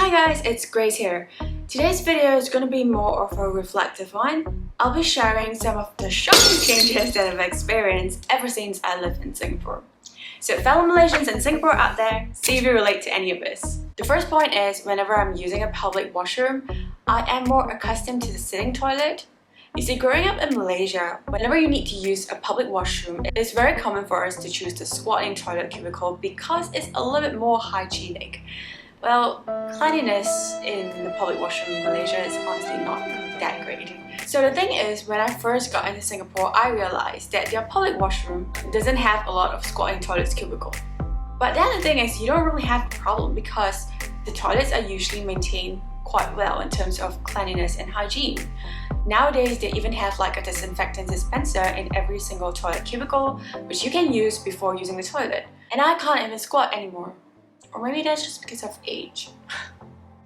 Hi guys, it's Grace here. Today's video is going to be more of a reflective one. I'll be sharing some of the shocking changes that I've experienced ever since I lived in Singapore. So fellow Malaysians in Singapore out there, see if you relate to any of this. The first point is whenever I'm using a public washroom, I am more accustomed to the sitting toilet. You see, growing up in Malaysia, whenever you need to use a public washroom, it's very common for us to choose the squatting toilet cubicle because it's a little bit more hygienic. Well, cleanliness in the public washroom in Malaysia is honestly not that great. So the thing is, when I first got into Singapore, I realized that their public washroom doesn't have a lot of squatting toilets cubicle. But then the thing is, you don't really have a problem because the toilets are usually maintained quite well in terms of cleanliness and hygiene. Nowadays, they even have like a disinfectant dispenser in every single toilet cubicle, which you can use before using the toilet. And I can't even squat anymore. Or maybe that's just because of age.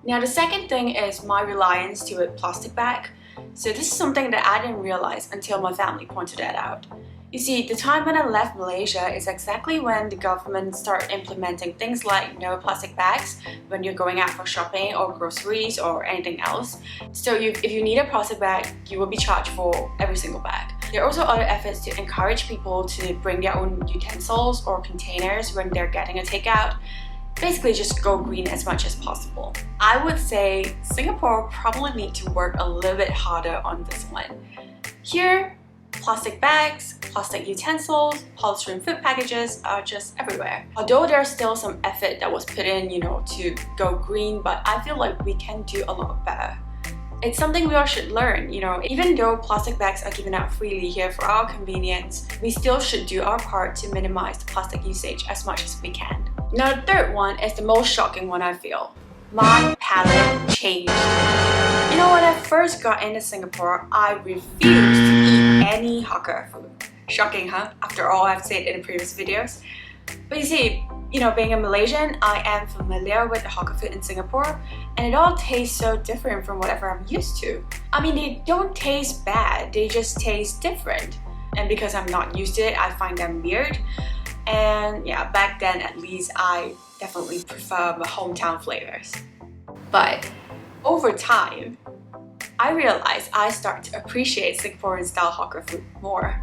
Now the second thing is my reliance to a plastic bag. So this is something that I didn't realize until my family pointed that out. You see, the time when I left Malaysia is exactly when the government started implementing things like no plastic bags when you're going out for shopping or groceries or anything else. So if you need a plastic bag, you will be charged for every single bag. There are also other efforts to encourage people to bring their own utensils or containers when they're getting a takeout. Basically, just go green as much as possible. I would say Singapore probably need to work a little bit harder on this one. Here, plastic bags, plastic utensils, polystyrene food packages are just everywhere. Although there's still some effort that was put in, to go green, but I feel like we can do a lot better. It's something we all should learn, even though plastic bags are given out freely here for our convenience, we still should do our part to minimize the plastic usage as much as we can. Now the third one is the most shocking one I feel. My palate changed. When I first got into Singapore, I refused to eat any hawker food. Shocking, huh? After all I've said in the previous videos. But you see, being a Malaysian, I am familiar with the hawker food in Singapore, and it all tastes so different from whatever I'm used to. I mean, they don't taste bad, they just taste different. And because I'm not used to it, I find them weird. And yeah, back then at least, I definitely prefer my hometown flavors. But over time, I realized I start to appreciate Singaporean style hawker food more.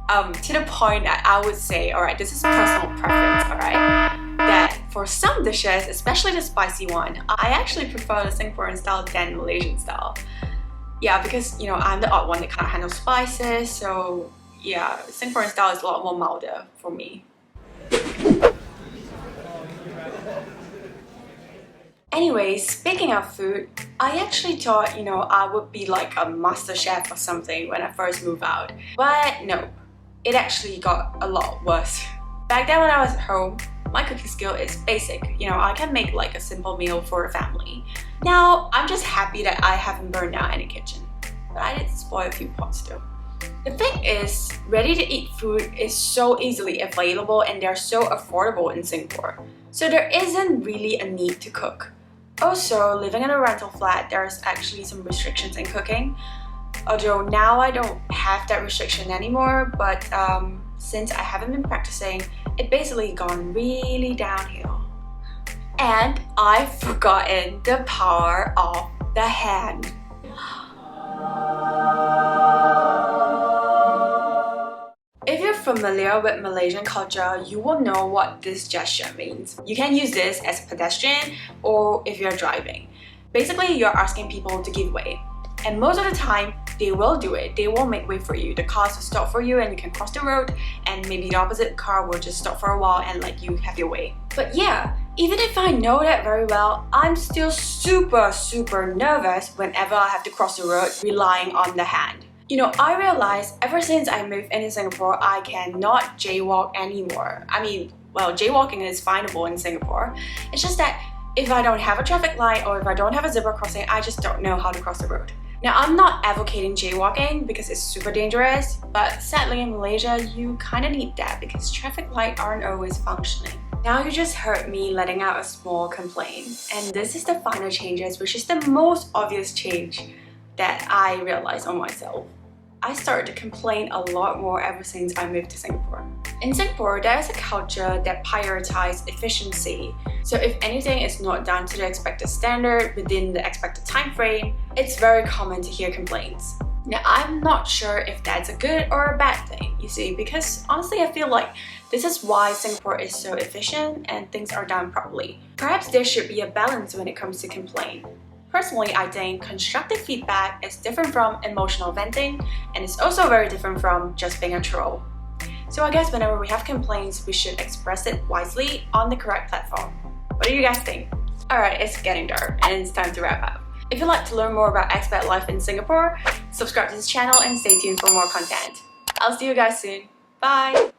To the point that I would say, alright, this is personal preference, alright, that for some dishes, especially the spicy one, I actually prefer the Singaporean style than Malaysian style. Yeah, because I'm the odd one that can't handle spices, so yeah, Singaporean style is a lot more milder for me. Anyway, speaking of food, I actually thought, I would be like a master chef or something when I first moved out. But no, it actually got a lot worse. Back then when I was at home, my cooking skill is basic. I can make like a simple meal for a family. Now, I'm just happy that I haven't burned out in the kitchen. But I did spoil a few pots though. The thing is, ready-to-eat food is so easily available and they're so affordable in Singapore. So there isn't really a need to cook. Also, living in a rental flat, there's actually some restrictions in cooking. Although now I don't have that restriction anymore, but since I haven't been practicing, it basically gone really downhill. And I've forgotten the power of the hand. If you're familiar with Malaysian culture, you will know what this gesture means. You can use this as a pedestrian or if you're driving. Basically, you're asking people to give way. And most of the time, they will do it. They will make way for you. The cars will stop for you and you can cross the road, and maybe the opposite car will just stop for a while and let you have your way. But yeah, even if I know that very well, I'm still super nervous whenever I have to cross the road relying on the hand. I realized ever since I moved into Singapore, I cannot jaywalk anymore. I mean, well, jaywalking is fineable in Singapore. It's just that if I don't have a traffic light or if I don't have a zebra crossing, I just don't know how to cross the road. Now, I'm not advocating jaywalking because it's super dangerous, but sadly in Malaysia, you kind of need that because traffic lights aren't always functioning. Now you just heard me letting out a small complaint, and this is the final changes, which is the most obvious change that I realized on myself. I started to complain a lot more ever since I moved to Singapore. In Singapore, there is a culture that prioritizes efficiency. So if anything is not done to the expected standard within the expected time frame, it's very common to hear complaints. Now, I'm not sure if that's a good or a bad thing, you see, because honestly I feel like this is why Singapore is so efficient and things are done properly. Perhaps there should be a balance when it comes to complaint. Personally, I think constructive feedback is different from emotional venting, and it's also very different from just being a troll. So I guess whenever we have complaints, we should express it wisely on the correct platform. What do you guys think? Alright, it's getting dark and it's time to wrap up. If you'd like to learn more about expat life in Singapore, subscribe to this channel and stay tuned for more content. I'll see you guys soon. Bye!